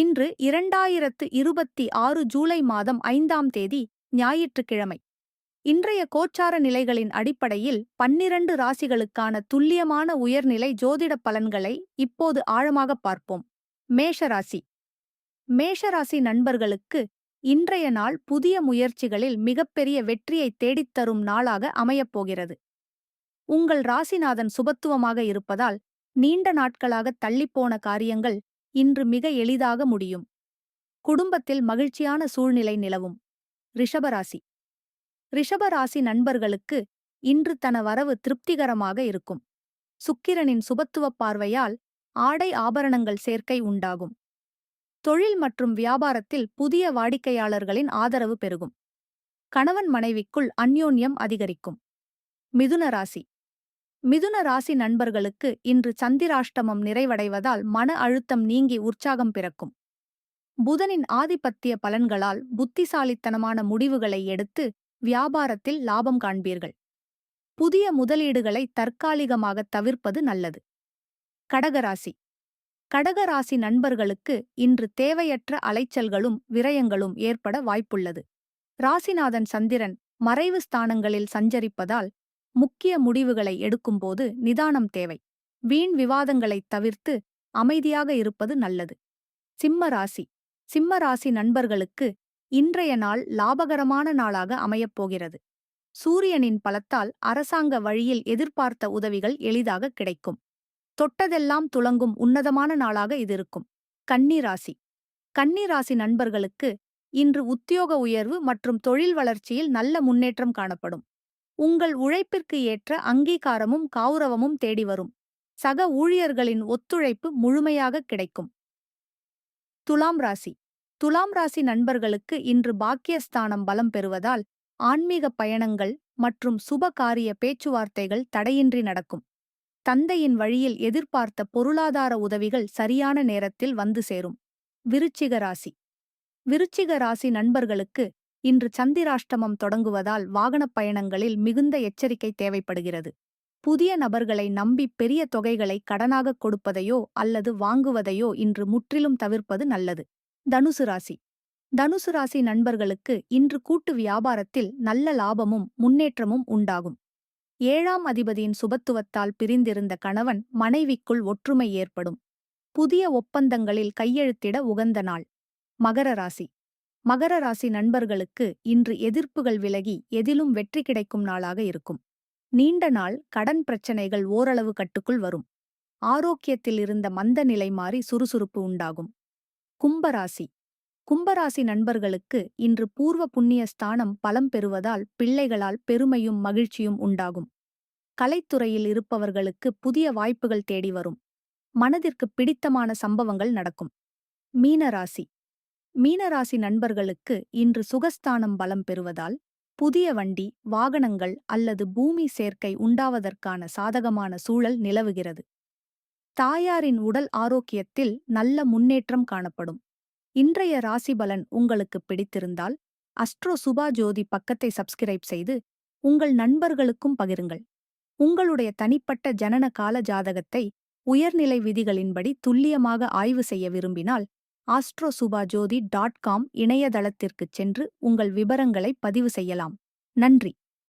இன்று 2026 ஜூலை மாதம் 5ஆம் தேதி ஞாயிற்றுக்கிழமை. இன்றைய கோச்சார நிலைகளின் அடிப்படையில் 12 ராசிகளுக்கான துல்லியமான உயர்நிலை ஜோதிட பலன்களை இப்போது ஆழமாகப் பார்ப்போம். மேஷராசி. மேஷராசி நண்பர்களுக்கு இன்றைய நாள் புதிய முயற்சிகளில் மிகப்பெரிய வெற்றியை தேடித்தரும் நாளாக அமையப்போகிறது. உங்கள் ராசிநாதன் சுபத்துவமாக இருப்பதால் நீண்ட நாட்களாக தள்ளிப்போன காரியங்கள் இன்று மிக எளிதாக முடியும். குடும்பத்தில் மகிழ்ச்சியான சூழ்நிலை நிலவும். ரிஷபராசி. ரிஷபராசி நண்பர்களுக்கு இன்று தன வரவு திருப்திகரமாக இருக்கும். சுக்கிரனின் சுபத்துவப் பார்வையால் ஆடை ஆபரணங்கள் சேர்க்கை உண்டாகும். தொழில் மற்றும் வியாபாரத்தில் புதிய வாடிக்கையாளர்களின் ஆதரவு பெருகும். கணவன் மனைவிக்குள் அந்யோன்யம் அதிகரிக்கும். மிதுன ராசி. மிதுன ராசி நண்பர்களுக்கு இன்று சந்திராஷ்டமம் நிறைவடைவதால் மன அழுத்தம் நீங்கி உற்சாகம் பிறக்கும். புதனின் ஆதிபத்திய பலன்களால் புத்திசாலித்தனமான முடிவுகளை எடுத்து வியாபாரத்தில் லாபம் காண்பீர்கள். புதிய முதலீடுகளை தற்காலிகமாக தவிர்ப்பது நல்லது. கடகராசி. கடகராசி நண்பர்களுக்கு இன்று தேவையற்ற அலைச்சல்களும் விரயங்களும் ஏற்பட வாய்ப்புள்ளது. ராசிநாதன் சந்திரன் மறைவு ஸ்தானங்களில் சஞ்சரிப்பதால் முக்கிய முடிவுகளை எடுக்கும்போது நிதானம் தேவை. வீண் விவாதங்களைத் தவிர்த்து அமைதியாக இருப்பது நல்லது. சிம்ம ராசி. சிம்ம ராசி நண்பர்களுக்கு இன்றைய நாள் லாபகரமான நாளாக அமையப்போகிறது. சூரியனின் பலத்தால் அரசாங்க வழியில் எதிர்பார்த்த உதவிகள் எளிதாக கிடைக்கும். தொட்டதெல்லாம் துலங்கும் உன்னதமான நாளாக இது இருக்கும். கன்னி ராசி. கன்னி ராசி நண்பர்களுக்கு இன்று உத்தியோக உயர்வு மற்றும் தொழில் வளர்ச்சியில் நல்ல முன்னேற்றம் காணப்படும். உங்கள் உழைப்பிற்கு ஏற்ற அங்கீகாரமும் கௌரவமும் தேடி வரும். சக ஊழியர்களின் ஒத்துழைப்பு முழுமையாக கிடைக்கும். துலாம் ராசி. துலாம் ராசி நண்பர்களுக்கு இன்று பாக்கியஸ்தானம் பலம் பெறுவதால் ஆன்மீக பயணங்கள் மற்றும் சுபகாரிய பேச்சுவார்த்தைகள் தடையின்றி நடக்கும். தந்தையின் வழியில் எதிர்பார்த்த பொருளாதார உதவிகள் சரியான நேரத்தில் வந்து சேரும். விருச்சிக ராசி. விருச்சிக ராசி நண்பர்களுக்கு இன்று சந்திராஷ்டமம் தொடங்குவதால் வாகனப் பயணங்களில் மிகுந்த எச்சரிக்கை தேவைப்படுகிறது. புதிய நபர்களை நம்பி பெரிய தொகைகளை கடனாகக் கொடுப்பதையோ அல்லது வாங்குவதையோ இன்று முற்றிலும் தவிர்ப்பது நல்லது. தனுசு ராசி. தனுசு ராசி நண்பர்களுக்கு இன்று கூட்டு வியாபாரத்தில் நல்ல லாபமும் முன்னேற்றமும் உண்டாகும். 7ஆம் அதிபதியின் சுபத்துவத்தால் பிரிந்திருந்த கணவன் மனைவிக்குள் ஒற்றுமை ஏற்படும். புதிய ஒப்பந்தங்களில் கையெழுத்திட உகந்த நாள். மகர ராசி. மகர ராசி நண்பர்களுக்கு இன்று எதிர்ப்புகள் விலகி எதிலும் வெற்றி கிடைக்கும் நாளாக இருக்கும். நீண்ட நாள் கடன் பிரச்சனைகள் ஓரளவு கட்டுக்குள் வரும். ஆரோக்கியத்தில் இருந்த மந்த நிலை மாறி சுறுசுறுப்பு உண்டாகும். கும்பராசி. கும்பராசி நண்பர்களுக்கு இன்று பூர்வ புண்ணிய ஸ்தானம் பலம் பெறுவதால் பிள்ளைகளால் பெருமையும் மகிழ்ச்சியும் உண்டாகும். கலைத்துறையில் இருப்பவர்களுக்கு புதிய வாய்ப்புகள் தேடி வரும். மனதிற்கு பிடித்தமான சம்பவங்கள் நடக்கும். மீனராசி. மீனராசி நண்பர்களுக்கு இன்று சுகஸ்தானம் பலம் பெறுவதால் புதிய வண்டி, வாகனங்கள் அல்லது பூமி சேர்க்கை உண்டாவதற்கான சாதகமான சூழல் நிலவுகிறது. தாயாரின் உடல் ஆரோக்கியத்தில் நல்ல முன்னேற்றம் காணப்படும். இன்றைய ராசி பலன் உங்களுக்கு பிடித்திருந்தால் அஸ்ட்ரோ சுபா ஜோதி பக்கத்தை சப்ஸ்கிரைப் செய்து உங்கள் நண்பர்களுக்கும் பகிருங்கள். உங்களுடைய தனிப்பட்ட ஜனன கால ஜாதகத்தை உயர்நிலை விதிகளின்படி துல்லியமாக ஆய்வு செய்ய விரும்பினால் astrosubajodi.com இணையதளத்திற்குச் சென்று உங்கள் விபரங்களை பதிவு செய்யலாம். நன்றி.